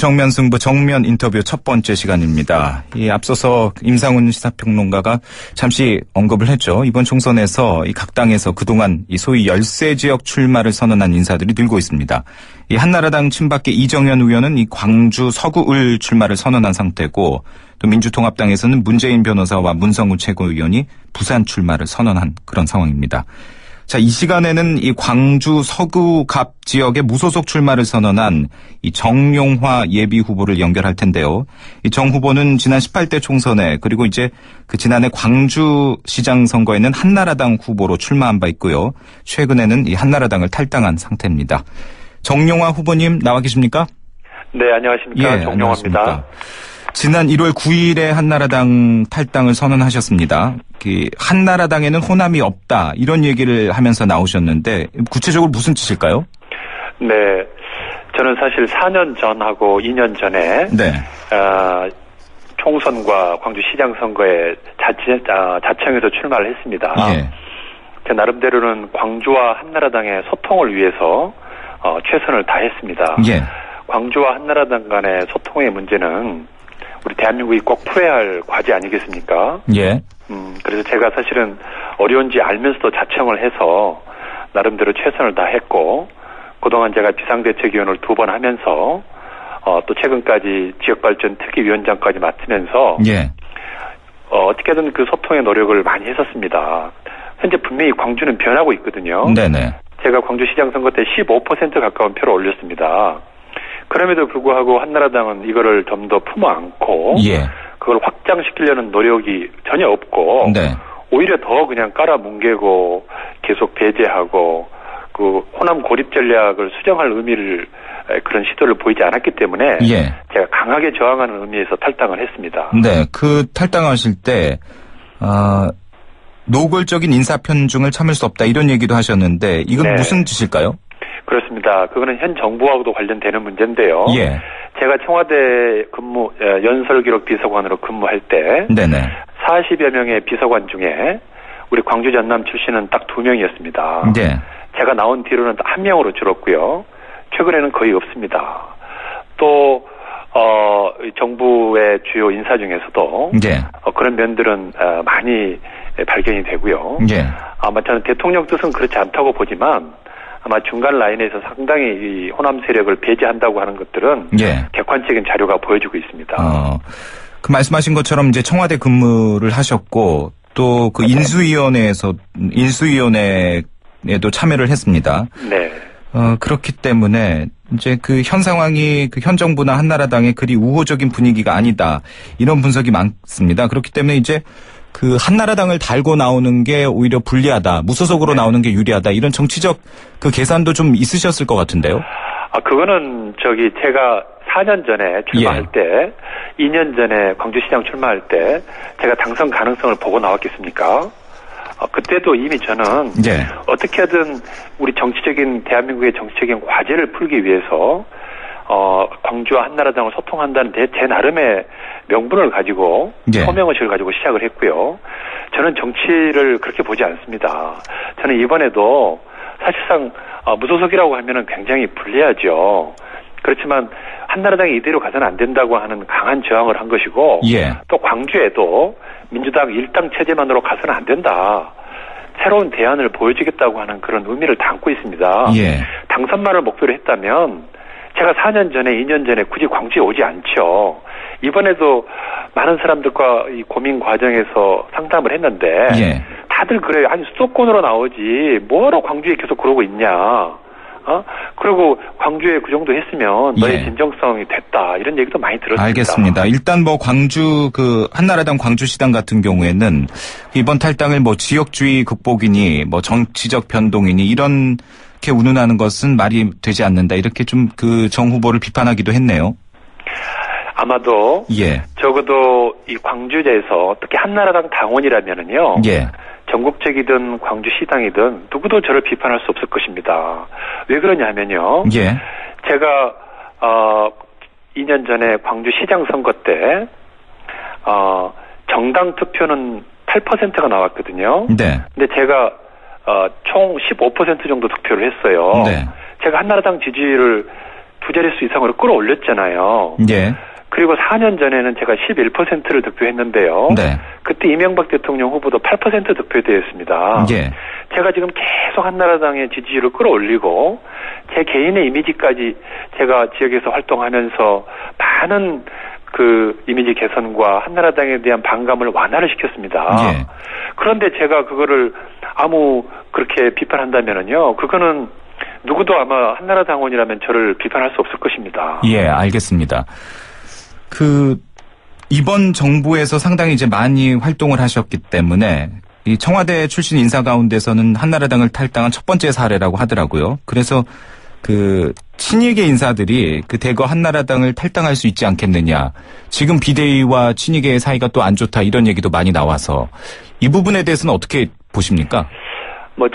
정면 승부 정면 인터뷰 첫 번째 시간입니다. 앞서서 임상훈 시사평론가가 잠시 언급을 했죠. 이번 총선에서 각 당에서 그동안 소위 열세 지역 출마를 선언한 인사들이 늘고 있습니다. 한나라당 친박계 이정현 의원은 광주 서구을 출마를 선언한 상태고, 또 민주통합당에서는 문재인 변호사와 문성우 최고위원이 부산 출마를 선언한 그런 상황입니다. 자, 이 시간에는 광주 서구갑 지역의 무소속 출마를 선언한 정용화 예비 후보를 연결할 텐데요. 정 후보는 지난 18대 총선에, 그리고 이제 지난해 광주시장 선거에는 한나라당 후보로 출마한 바 있고요. 최근에는 한나라당을 탈당한 상태입니다. 정용화 후보님 나와 계십니까? 네, 안녕하십니까. 예, 정용화입니다. 안녕하십니까. 지난 1월 9일에 한나라당 탈당을 선언하셨습니다. 한나라당에는 호남이 없다, 이런 얘기를 하면서 나오셨는데 구체적으로 무슨 뜻일까요? 네, 저는 사실 4년 전하고 2년 전에 네. 총선과 광주시장 선거에 자청해서 출마를 했습니다. 예. 제 나름대로는 광주와 한나라당의 소통을 위해서 최선을 다했습니다. 예. 광주와 한나라당 간의 소통의 문제는 우리 대한민국이 꼭 풀어야 할 과제 아니겠습니까? 예. 그래서 제가 사실은 어려운지 알면서도 자청을 해서 나름대로 최선을 다했고, 그동안 제가 비상대책위원을 2번 하면서 또 최근까지 지역발전 특위위원장까지 맡으면서 예. 어떻게든 그 소통의 노력을 많이 했었습니다. 현재 분명히 광주는 변하고 있거든요. 네네. 제가 광주시장 선거 때 15% 가까운 표를 올렸습니다. 그럼에도 불구하고 한나라당은 이거를 좀 더 품어안고 예. 그걸 확장시키려는 노력이 전혀 없고, 네. 오히려 더 그냥 깔아뭉개고 계속 배제하고 그 호남 고립 전략을 수정할 의미를, 그런 시도를 보이지 않았기 때문에 예. 제가 강하게 저항하는 의미에서 탈당을 했습니다. 네, 탈당하실 때 노골적인 인사 편중을 참을 수 없다, 이런 얘기도 하셨는데 이건 네. 무슨 뜻일까요? 그렇습니다. 그거는 현 정부하고도 관련되는 문제인데요. 예. 제가 청와대 연설기록 비서관으로 근무할 때 네네. 40여 명의 비서관 중에 우리 광주 전남 출신은 딱 2명이었습니다. 네. 제가 나온 뒤로는 1명으로 줄었고요. 최근에는 거의 없습니다. 또 정부의 주요 인사 중에서도 네. 그런 면들은 많이 발견이 되고요. 예. 아마 저는 대통령 뜻은 그렇지 않다고 보지만 아마 중간 라인에서 상당히 이 호남 세력을 배제한다고 하는 것들은 예. 객관적인 자료가 보여주고 있습니다. 그 말씀하신 것처럼 이제 청와대 근무를 하셨고, 또 그 인수위원회에도 참여를 했습니다. 네. 그렇기 때문에 이제 현 상황이 현 정부나 한나라당의 그리 우호적인 분위기가 아니다, 이런 분석이 많습니다. 그렇기 때문에 이제 한나라당을 달고 나오는 게 오히려 불리하다, 무소속으로 나오는 게 유리하다, 이런 정치적 계산도 좀 있으셨을 것 같은데요. 그거는 제가 4년 전에 출마할 예. 때, 2년 전에 광주시장 출마할 때 제가 당선 가능성을 보고 나왔겠습니까? 그때도 이미 저는 예. 어떻게든 우리 대한민국의 정치적인 과제를 풀기 위해서 광주와 한나라당을 소통한다는 제 나름의 명분을 가지고, 예. 소명의식을 가지고 시작을 했고요. 저는 정치를 그렇게 보지 않습니다. 저는 이번에도 사실상 무소속이라고 하면은 굉장히 불리하죠. 그렇지만 한나라당이 이대로 가서는 안 된다고 하는 강한 저항을 한 것이고, 예. 또 광주에도 민주당 일당 체제만으로 가서는 안 된다, 새로운 대안을 보여주겠다고 하는 그런 의미를 담고 있습니다. 예. 당선만을 목표로 했다면 제가 4년 전에 2년 전에 굳이 광주에 오지 않죠. 이번에도 많은 사람들과 이 고민 과정에서 상담을 했는데 예. 다들 그래요. 아니, 수도권으로 나오지 뭐하러 광주에 계속 그러고 있냐. 그리고 광주에 그 정도 했으면 너의 예. 진정성이 됐다, 이런 얘기도 많이 들었습니다. 알겠습니다. 일단 광주 한나라당 광주시당 같은 경우에는 이번 탈당을 지역주의 극복이니 정치적 변동이니 이렇게 운운하는 것은 말이 되지 않는다, 이렇게 좀 정 후보를 비판하기도 했네요. 아마도 예. 적어도 이 광주에서 특히 한나라당 당원이라면은요. 예. 전국적이든 광주시당이든 누구도 저를 비판할 수 없을 것입니다. 왜 그러냐면요. 예. 제가 2년 전에 광주시장 선거 때 정당 투표는 8%가 나왔거든요. 네. 근데 제가 총 15% 정도 득표를 했어요. 네. 제가 한나라당 지지율을 두 자릿수 이상으로 끌어올렸잖아요. 예. 그리고 4년 전에는 제가 11%를 득표했는데요. 네. 그때 이명박 대통령 후보도 8% 득표되었습니다. 예. 제가 지금 계속 한나라당의 지지율을 끌어올리고 제 개인의 이미지까지 제가 지역에서 활동하면서 많은 그 이미지 개선과 한나라당에 대한 반감을 완화를 시켰습니다. 예. 그런데 제가 그거를 아무 그렇게 비판한다면은요, 그거는 누구도 아마 한나라당원이라면 저를 비판할 수 없을 것입니다. 예, 알겠습니다. 이번 정부에서 상당히 이제 많이 활동을 하셨기 때문에 이 청와대 출신 인사 가운데서는 한나라당을 탈당한 첫 번째 사례라고 하더라고요. 그래서 친이계 인사들이 대거 한나라당을 탈당할 수 있지 않겠느냐. 지금 비대위와 친이계의 사이가 또 안 좋다 이런 얘기도 많이 나와서 이 부분에 대해서는 어떻게 보십니까?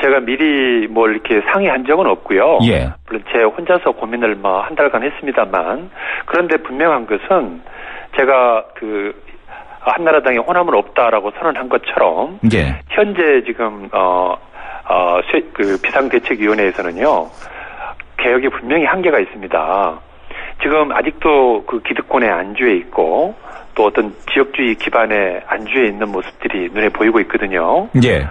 제가 미리 이렇게 상의한 적은 없고요. 예. 물론 제 혼자서 고민을 한 달간 했습니다만, 그런데 분명한 것은 제가 한나라당에 호남은 없다라고 선언한 것처럼, 예. 현재 지금 비상대책위원회에서는요, 개혁이 분명히 한계가 있습니다. 지금 아직도 기득권에 안주해 있고 또 어떤 지역주의 기반에 안주해 있는 모습들이 눈에 보이고 있거든요. 예.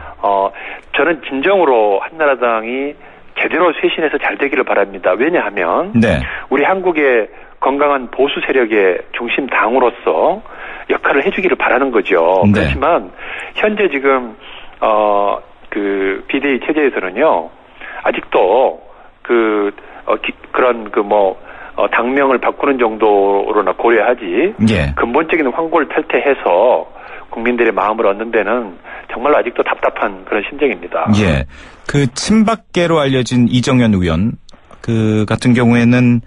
저는 진정으로 한나라당이 제대로 쇄신해서 잘 되기를 바랍니다. 왜냐하면 네. 우리 한국의 건강한 보수 세력의 중심 당으로서 역할을 해주기를 바라는 거죠. 네. 그렇지만 현재 지금 비대위 체제에서는요, 아직도 당명을 바꾸는 정도로나 고려하지, 예. 근본적인 황골 탈퇴해서 국민들의 마음을 얻는 데는 정말로 아직도 답답한 그런 심정입니다. 예. 친박계로 알려진 이정현 의원, 같은 경우에는,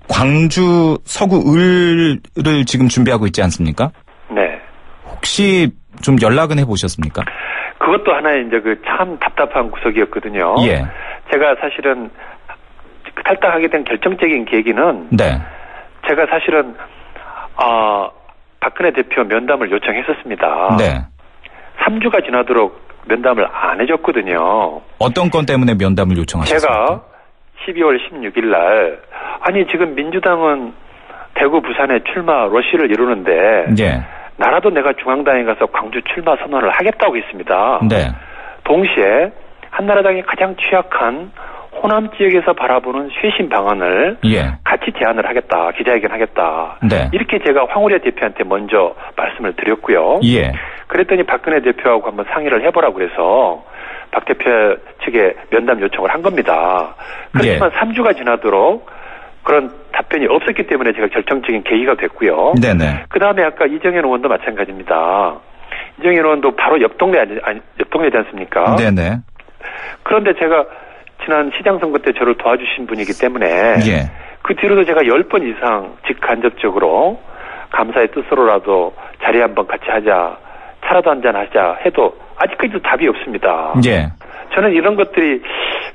광주 서구 을을 지금 준비하고 있지 않습니까? 네. 혹시 좀 연락은 해보셨습니까? 그것도 하나의 이제 참 답답한 구석이었거든요. 예. 제가 사실은 탈당하게 된 결정적인 계기는, 네. 제가 사실은 박근혜 대표 면담을 요청했었습니다. 네. 3주가 지나도록 면담을 안 해줬거든요. 어떤 건 때문에 면담을 요청하셨습니까? 제가 12월 16일 날, 지금 민주당은 대구, 부산에 출마 러시를 이루는데, 예. 나라도 내가 중앙당에 가서 광주 출마 선언을 하겠다고 했습니다. 네. 동시에 한나라당이 가장 취약한 호남 지역에서 바라보는 쇄신 방안을 예. 같이 제안을 하겠다, 기자회견 하겠다. 네. 이렇게 제가 황우려 대표한테 먼저 말씀을 드렸고요. 예. 그랬더니 박근혜 대표하고 한번 상의를 해보라고 해서 박 대표 측에 면담 요청을 한 겁니다. 그렇지만 예. 3주가 지나도록 그런 답변이 없었기 때문에 제가 결정적인 계기가 됐고요. 네네. 그 다음에 아까 이정현 의원도 마찬가지입니다. 이정현 의원도 바로 옆 동네지 않습니까? 네네. 그런데 제가 지난 시장 선거 때 저를 도와주신 분이기 때문에 예. 그 뒤로도 제가 10번 이상 직간접적으로 감사의 뜻으로라도 자리 한번 같이 하자, 차라도 한잔 하자 해도 아직까지도 답이 없습니다. 예. 저는 이런 것들이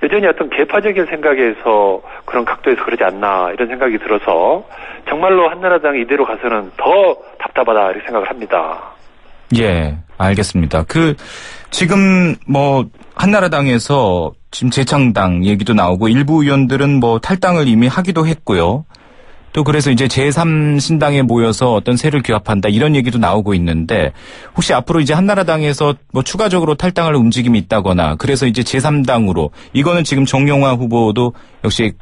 여전히 어떤 개파적인 생각에서 그런 각도에서 그러지 않나 이런 생각이 들어서 정말로 한나라당이 이대로 가서는 더 답답하다 이렇게 생각을 합니다. 예, 알겠습니다. 지금 한나라당에서 지금 재창당 얘기도 나오고 일부 의원들은 탈당을 이미 하기도 했고요. 또 그래서 이제 제3신당에 모여서 어떤 세를 규합한다 이런 얘기도 나오고 있는데 혹시 앞으로 이제 한나라당에서 추가적으로 탈당할 움직임이 있다거나 그래서 이제 제3당으로 이거는 지금 정용화 후보도 역시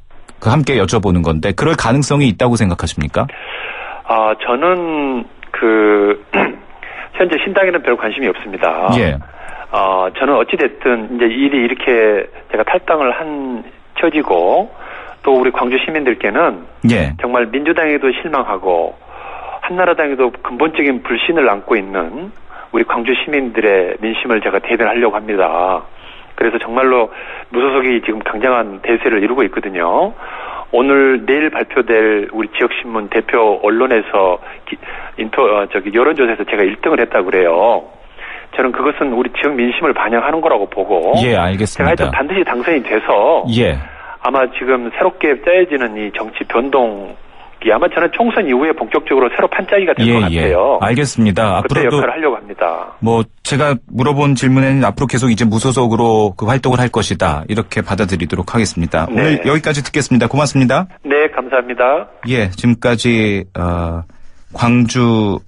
함께 여쭤보는 건데 그럴 가능성이 있다고 생각하십니까? 저는 현재 신당에는 별 관심이 없습니다. 예. 저는 어찌됐든 이제 일이 이렇게 제가 탈당을 한 처지고 또 우리 광주 시민들께는 예. 정말 민주당에도 실망하고 한나라당에도 근본적인 불신을 안고 있는 우리 광주 시민들의 민심을 제가 대변하려고 합니다. 그래서 정말로 무소속이 지금 굉장한 대세를 이루고 있거든요. 오늘 내일 발표될 우리 지역신문 대표 언론에서 여론조사에서 제가 1등을 했다고 그래요. 저는 그것은 우리 지역 민심을 반영하는 거라고 보고. 예, 알겠습니다. 제가 하여튼 반드시 당선이 돼서. 예. 아마 지금 새롭게 짜여지는 이 정치 변동 아마 저는 총선 이후에 본격적으로 새로 판짜기가 될 것 같아요. 알겠습니다. 그때 앞으로도 역할을 하려고 합니다. 뭐 제가 물어본 질문에는 앞으로 계속 이제 무소속으로 그 활동을 할 것이다. 이렇게 받아들이도록 하겠습니다. 네. 오늘 여기까지 듣겠습니다. 고맙습니다. 네, 감사합니다. 예, 지금까지 광주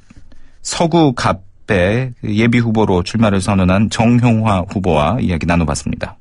서구갑의 예비 후보로 출마를 선언한 정형화 후보와 이야기 나눠봤습니다.